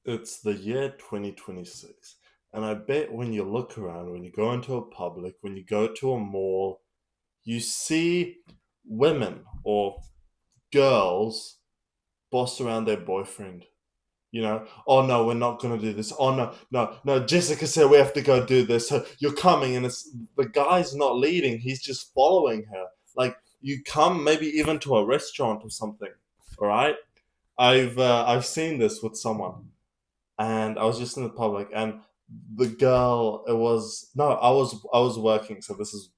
It's the year 2026. And I bet when you look around, when you go into a public, when you go to a mall, you see women or girls boss around their boyfriend. Oh no, we're not gonna do this. Oh no, no, no. Jessica said we have to go do this. So you're coming, and it's the guy's not leading. He's just following her. Like you come, maybe even to a restaurant or something. All right. I've seen this with someone, and I was just in the public, and the girl. It was no, I was working. So this is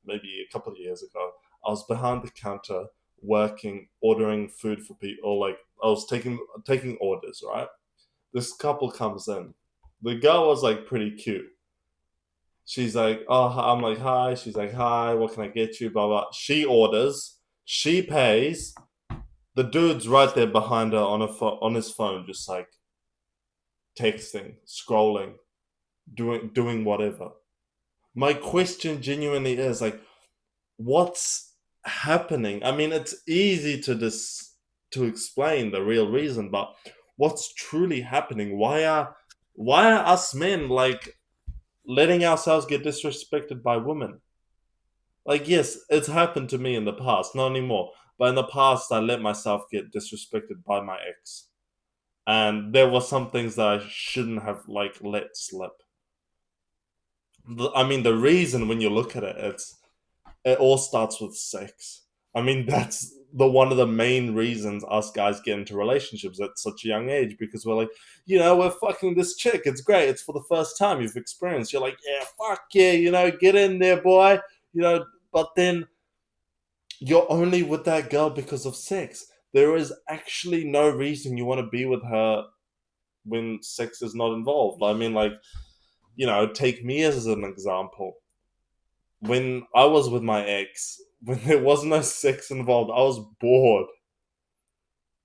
maybe a couple of years ago. I was behind the counter working, ordering food for people. Like I was taking orders. Right, this couple comes in. The girl was like pretty cute. She's like, oh, I'm like, hi. She's like, hi. What can I get you? Blah blah. She orders. She pays. The dude's right there behind her on his phone, just like texting, scrolling, doing whatever. My question genuinely is like, what's happening? I mean, it's easy to explain the real reason, but what's truly happening? Why are us men like letting ourselves get disrespected by women? Like, yes, it's happened to me in the past, not anymore. But in the past, I let myself get disrespected by my ex, and there were some things that I shouldn't have like let slip. I mean, the reason when you look at it, it all starts with sex. I mean, that's the one of the main reasons us guys get into relationships at such a young age because we're like, we're fucking this chick. It's great. It's for the first time you've experienced. You're like, yeah, fuck yeah, get in there, boy. But then you're only with that girl because of sex. There is actually no reason you want to be with her when sex is not involved. I mean, like, take me as an example. When I was with my ex, when there was no sex involved, I was bored.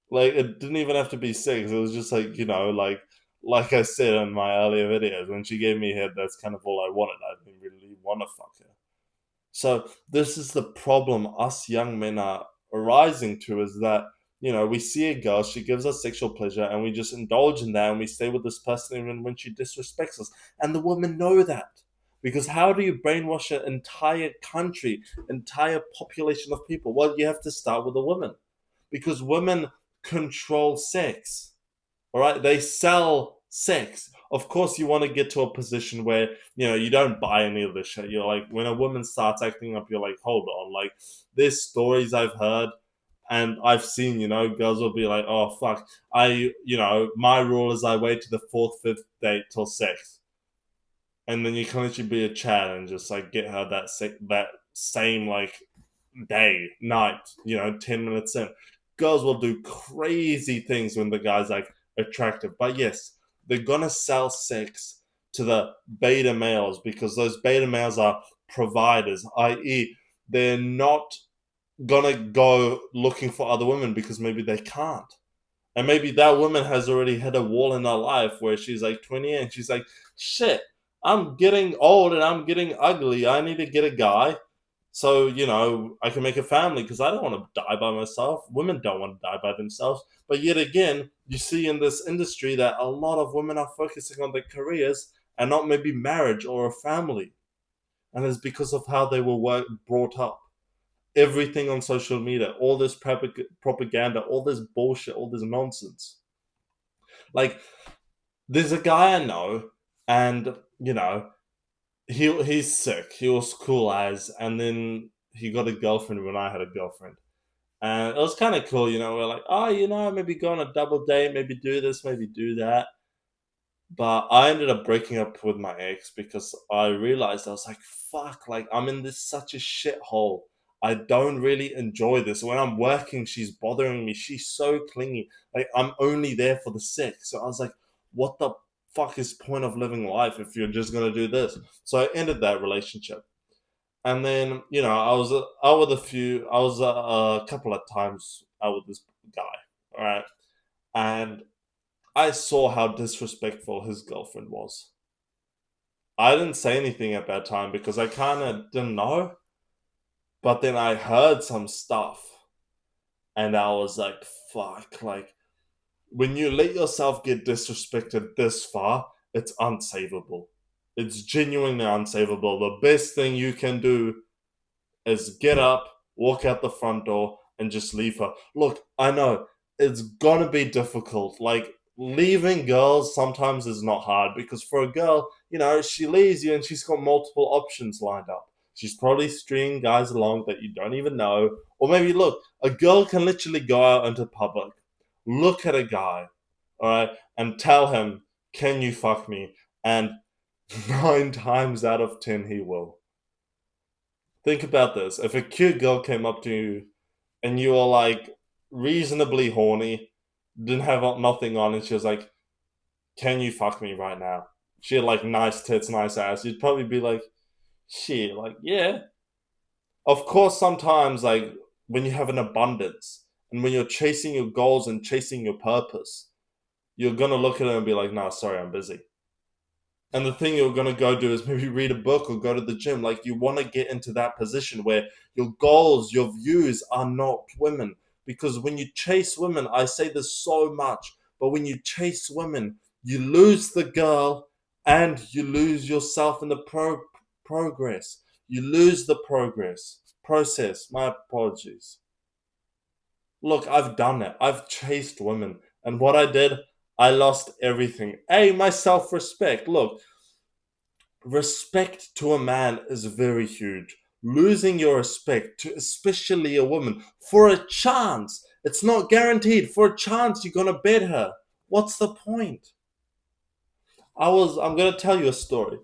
Like it didn't even have to be sex. It was just like like I said in my earlier videos, when she gave me head, that's kind of all I wanted. I didn't really want to fuck her. So this is the problem us young men are arising to is that we see a girl, she gives us sexual pleasure, and we just indulge in that, and we stay with this person even when she disrespects us, and the women know that. Because how do you brainwash an entire country, entire population of people? Well, you have to start with the women, because women control sex. All right, they sell sex. Of course, you want to get to a position where you don't buy any of this shit. You're like, when a woman starts acting up, you're like, hold on. Like, there's stories I've heard and I've seen. Girls will be like, oh fuck, my rule is I wait to the fourth, fifth date till sex, and then you can literally be a chat and just like get her that same like day, night, 10 minutes in. Girls will do crazy things when the guy's like attractive. But yes, they're gonna sell sex to the beta males because those beta males are providers, i.e., they're not gonna go looking for other women because maybe they can't. And maybe that woman has already hit a wall in her life where she's like 20 and she's like, shit, I'm getting old and I'm getting ugly. I need to get a guy so, I can make a family because I don't want to die by myself. Women don't want to die by themselves. But yet again, you see in this industry that a lot of women are focusing on their careers and not maybe marriage or a family. And it's because of how they were brought up. Everything on social media, all this propaganda, all this bullshit, all this nonsense. Like, there's a guy I know, and he's sick. He was cool as, and then he got a girlfriend when I had a girlfriend, and it was kind of cool. We're like, oh, maybe go on a double date, maybe do this, maybe do that. But I ended up breaking up with my ex because I realized I was like, fuck, like I'm in this such a shithole. I don't really enjoy this. When I'm working, she's bothering me. She's so clingy. Like I'm only there for the sex. So I was like, what the fuck is point of living life if you're just gonna do this? So I ended that relationship. And then, I was out with I was a couple of times out with this guy, all right? And I saw how disrespectful his girlfriend was. I didn't say anything at that time because I kind of didn't know. But then I heard some stuff and I was like, fuck, like, When you let yourself get disrespected this far, it's unsavable. It's genuinely unsavable. The best thing you can do is get up, walk out the front door, and just leave her. Look, I know it's gonna be difficult. Like, leaving girls sometimes is not hard because for a girl, she leaves you and she's got multiple options lined up. She's probably stringing guys along that you don't even know. Or maybe, look, a girl can literally go out into public, look at a guy, all right, and tell him, "Can you fuck me?" And 9 times out of 10, he will. Think about this. If a cute girl came up to you and you were like reasonably horny, didn't have nothing on, and she was like, "Can you fuck me right now?" She had like nice tits, nice ass. You'd probably be like, "Shit, like, yeah." Of course, sometimes, like, when you have an abundance and when you're chasing your goals and chasing your purpose, you're gonna look at her and be like, "Nah, sorry, I'm busy." And the thing you're gonna go do is maybe read a book or go to the gym. Like, you want to get into that position where your goals, your views are not women. Because when you chase women, I say this so much, but when you chase women, you lose the girl and you lose yourself in the progress. You lose the process. My apologies. Look, I've done it. I've chased women, and what I did, I lost everything. My self respect. Look, respect to a man is very huge. Losing your respect to especially a woman for a chance, it's not guaranteed. For a chance, you're gonna bed her. What's the point? I'm gonna tell you a story.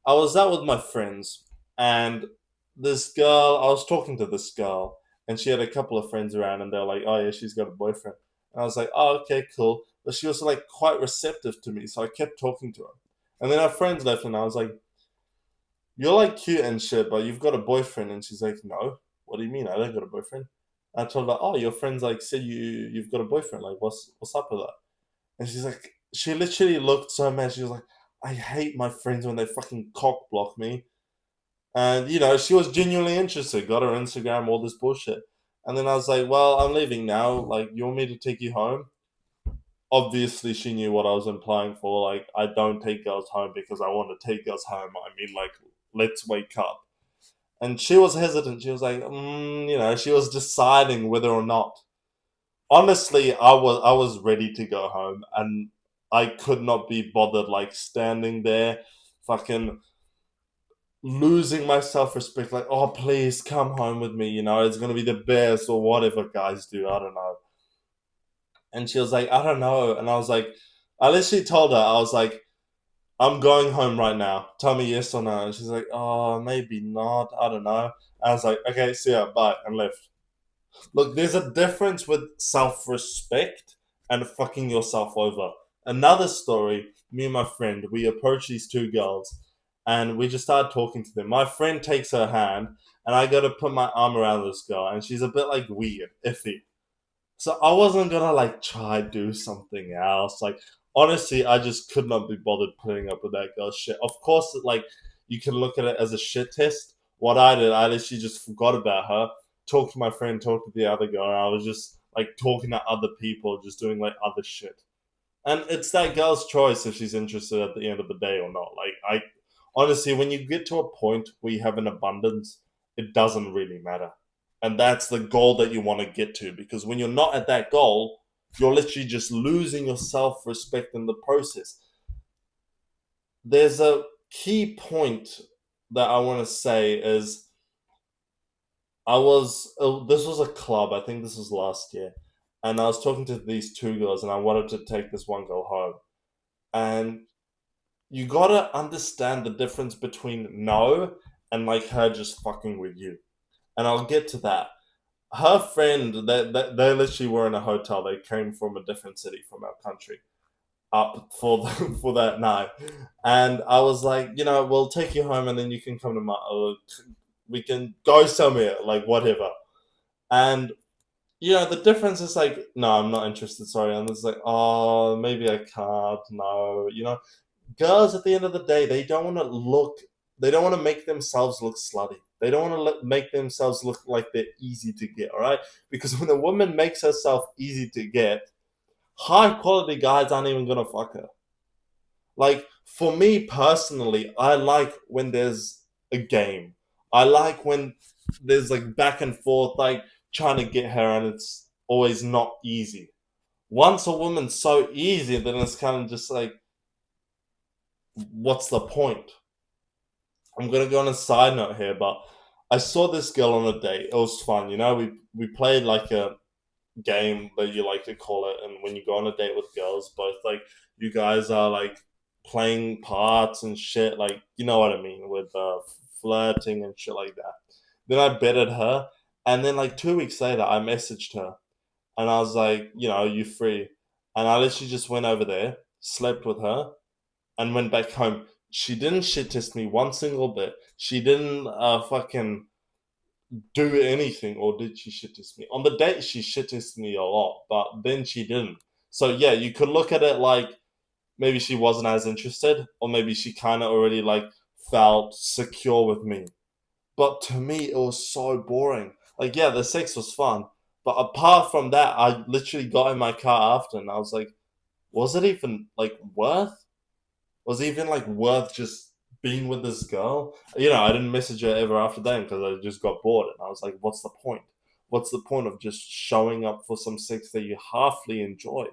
I was out with my friends, and this girl, I was talking to this girl, and she had a couple of friends around, and they're like, "Oh yeah, she's got a boyfriend." And I was like, "Oh, okay, cool." But she was like quite receptive to me, so I kept talking to her. And then our friends left, and I was like, "You're like cute and shit, but you've got a boyfriend." And she's like, "No, what do you mean? I don't got a boyfriend." I told her, "Oh, your friends like said you've got a boyfriend. Like, what's up with that?" And she's like, she literally looked so mad. She was like, "I hate my friends when they fucking cock block me." And she was genuinely interested. Got her Instagram, all this bullshit. And then I was like, "Well, I'm leaving now. Like, you want me to take you home?" Obviously, she knew what I was implying for. Like, I don't take girls home because I want to take girls home. I mean, like, let's wake up. And she was hesitant. She was like, she was deciding whether or not. Honestly, I was ready to go home, and I could not be bothered like standing there, fucking losing my self respect. Like, "Oh, please come home with me. It's gonna be the best," or whatever guys do. I don't know. And she was like, "I don't know," and I was like, I literally told her, I was like, "I'm going home right now. Tell me yes or no." And she's like, "Oh, maybe not. I don't know." I was like, "Okay, see ya, bye," and left. Look, there's a difference with self respect and fucking yourself over. Another story, me and my friend, we approach these two girls and we just started talking to them. My friend takes her hand and I go to put my arm around this girl and she's a bit like weird, iffy. So I wasn't gonna like try do something else. Like, honestly, I just could not be bothered putting up with that girl's shit. Of course, like, you can look at it as a shit test. What I did, I literally just forgot about her, talked to my friend, talked to the other girl, and I was just like talking to other people, just doing like other shit. And it's that girl's choice if she's interested at the end of the day or not. Like, I honestly, when you get to a point where you have an abundance, it doesn't really matter. And that's the goal that you want to get to. Because when you're not at that goal, you're literally just losing your self respect in the process. There's a key point that I want to say is this was a club, I think this was last year. And I was talking to these two girls and I wanted to take this one girl home. And you gotta understand the difference between no and like her just fucking with you. And I'll get to that. Her friend, they literally were in a hotel. They came from a different city from our country up for for that night, and I was like, we'll take you home, and then you can come to my. We can go somewhere, like whatever. And the difference is like, no, I'm not interested. Sorry, and it's like, oh, maybe I can't. No, girls at the end of the day, they don't want to make themselves look slutty. They don't want to make themselves look like they're easy to get, all right? Because when a woman makes herself easy to get, high quality guys aren't even gonna fuck her. Like, for me personally, I like when there's a game. I like when there's like back and forth, like trying to get her, and it's always not easy. Once a woman's so easy, then it's kind of just like, what's the point? I'm gonna go on a side note here, but I saw this girl on a date. It was fun, you know. We played like a game that you like to call it, and when you go on a date with girls, both like you guys are like playing parts and shit, like you know what I mean, with flirting and shit like that. Then I betted her, and then like 2 weeks later, I messaged her, and I was like, you know, you free? And I literally just went over there, slept with her, and went back home. She didn't shit test me one single bit. She didn't fucking do anything, or did she shit test me? On the date, she shit tested me a lot, but then she didn't. So yeah, you could look at it like maybe she wasn't as interested, or maybe she kind of already like felt secure with me. But to me, it was so boring. Like, yeah, the sex was fun, but apart from that, I literally got in my car after, and I was like, was it even like worth? Was it even like worth just being with this girl? You know, I didn't message her ever after that because I just got bored, and I was like, what's the point? What's the point of just showing up for some sex that you halfly enjoy?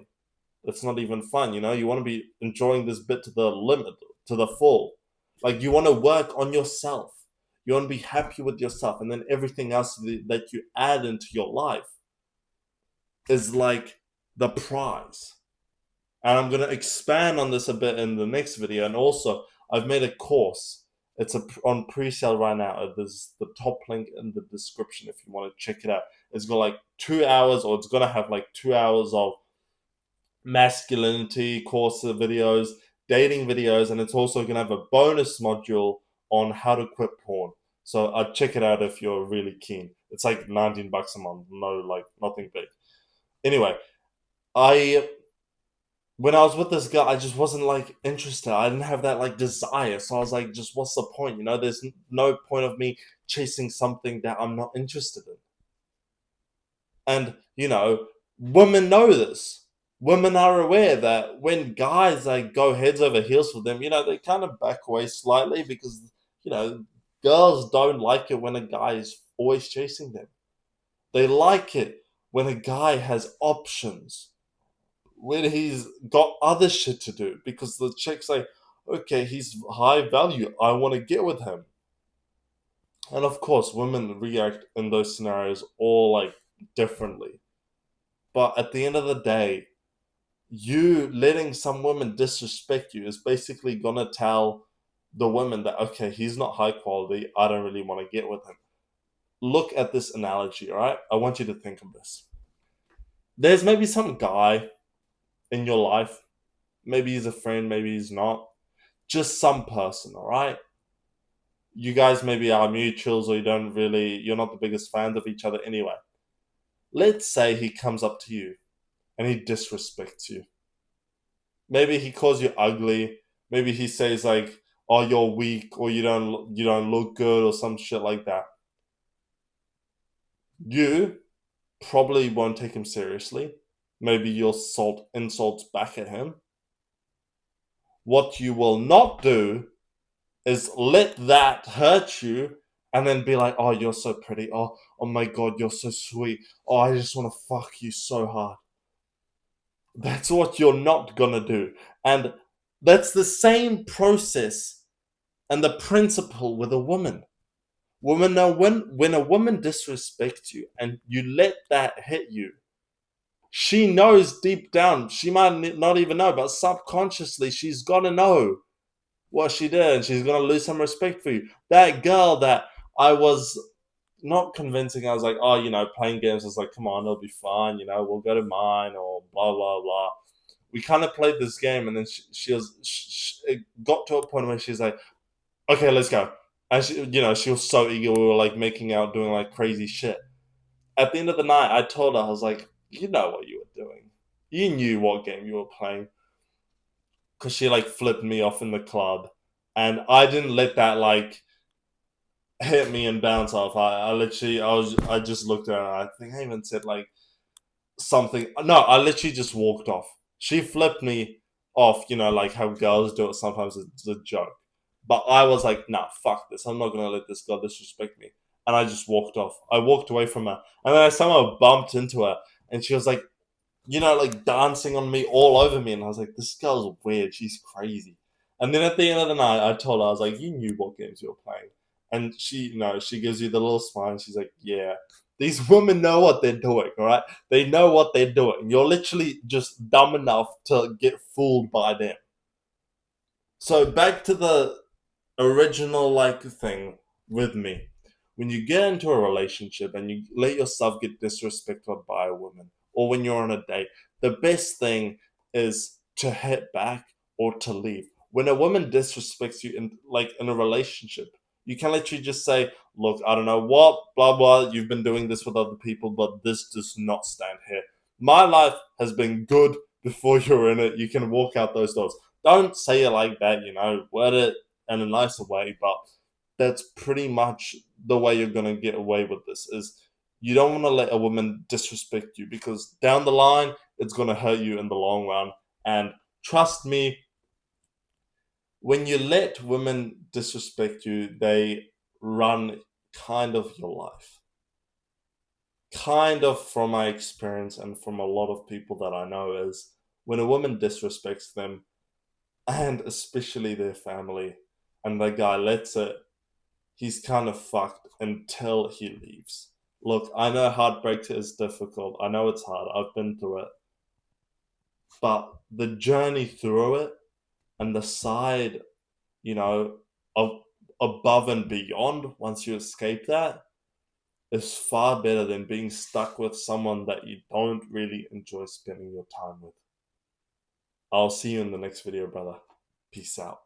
It's not even fun, you know. You want to be enjoying this bit to the limit, to the full. Like, you want to work on yourself. You want to be happy with yourself, and then everything else that you add into your life is like the prize. And I'm going to expand on this a bit in the next video. And also, I've made a course. It's on pre-sale right now. There's the top link in the description if you want to check it out. It's got like 2 hours, or it's going to have like 2 hours of masculinity course videos, dating videos, and it's also going to have a bonus module on how to quit porn. So I'd check it out if you're really keen. It's like $19 a month. No, like nothing big. Anyway, I when I was with this girl, I just wasn't like interested. I didn't have that like desire. So I was like, just what's the point? You know, there's no point of me chasing something that I'm not interested in. And, you know, women know this. Women are aware that when guys like go heads over heels for them, you know, they kind of back away slightly because, you know, girls don't like it when a guy is always chasing them. They like it when a guy has options, when he's got other shit to do, because the chick's like, okay, he's high value. I want to get with him. And of course, women react in those scenarios all like differently. But at the end of the day, you letting some women disrespect you is basically gonna tell the women that, okay, he's not high quality. I don't really want to get with him. Look at this analogy, all right? I want you to think of this. There's maybe some guy in your life. Maybe he's a friend, maybe he's not. Just some person, all right? You guys maybe are mutuals, or you're not the biggest fans of each other anyway. Let's say he comes up to you and he disrespects you. Maybe he calls you ugly. Maybe he says like, "Oh, you're weak," or "You don't look good," or some shit like that. You probably won't take him seriously. Maybe you'll insults back at him. What you will not do is let that hurt you and then be like, "Oh, you're so pretty. Oh my god, you're so sweet. Oh, I just want to fuck you so hard." That's what you're not gonna do. And that's the same process and the principle with a woman. Women know when a woman disrespects you and you let that hit you, she knows deep down, she might not even know, but subconsciously she's gonna know what she did, and she's gonna lose some respect for you. That girl that I was not convincing, I was like, oh, playing games is like, come on, it'll be fine, we'll go to mine, or blah blah blah. We kind of played this game, and then it got to a point where she's like, okay, let's go. And she was so eager. We were like making out, doing like crazy shit. At the end of the night, I told her, I was like, you know what you were doing. You knew what game you were playing. Because she like flipped me off in the club. And I didn't let that like hit me and bounce off. I just looked at her, and I think I even said like something. No, I literally just walked off. She flipped me off, like how girls do it sometimes. It's a joke. But I was like, nah, fuck this. I'm not going to let this girl disrespect me. And I just walked off. I walked away from her. And then I somehow bumped into her. And she was like, like dancing on me all over me. And I was like, this girl's weird. She's crazy. And then at the end of the night, I told her, I was like, you knew what games you were playing. And she gives you the little smile. And she's like, yeah, these women know what they're doing, all right? They know what they're doing. You're literally just dumb enough to get fooled by them. So back to the original thing with me. When you get into a relationship and you let yourself get disrespected by a woman, or when you're on a date, the best thing is to hit back or to leave. When a woman disrespects you in a relationship, you can literally just say, "Look, I don't know what, blah blah. You've been doing this with other people, but this does not stand here. My life has been good before you're in it. You can walk out those doors." Don't say it like that, word it in a nicer way, but that's pretty much the way you're gonna get away with this is you don't want to let a woman disrespect you because down the line it's gonna hurt you in the long run. And trust me, when you let women disrespect you, they run kind of your life. Kind of from my experience and from a lot of people that I know is when a woman disrespects them and especially their family and the guy lets it, he's kind of fucked until he leaves. Look, I know heartbreak is difficult. I know it's hard. I've been through it. But the journey through it and the side, you know, of above and beyond once you escape that is far better than being stuck with someone that you don't really enjoy spending your time with. I'll see you in the next video, brother. Peace out.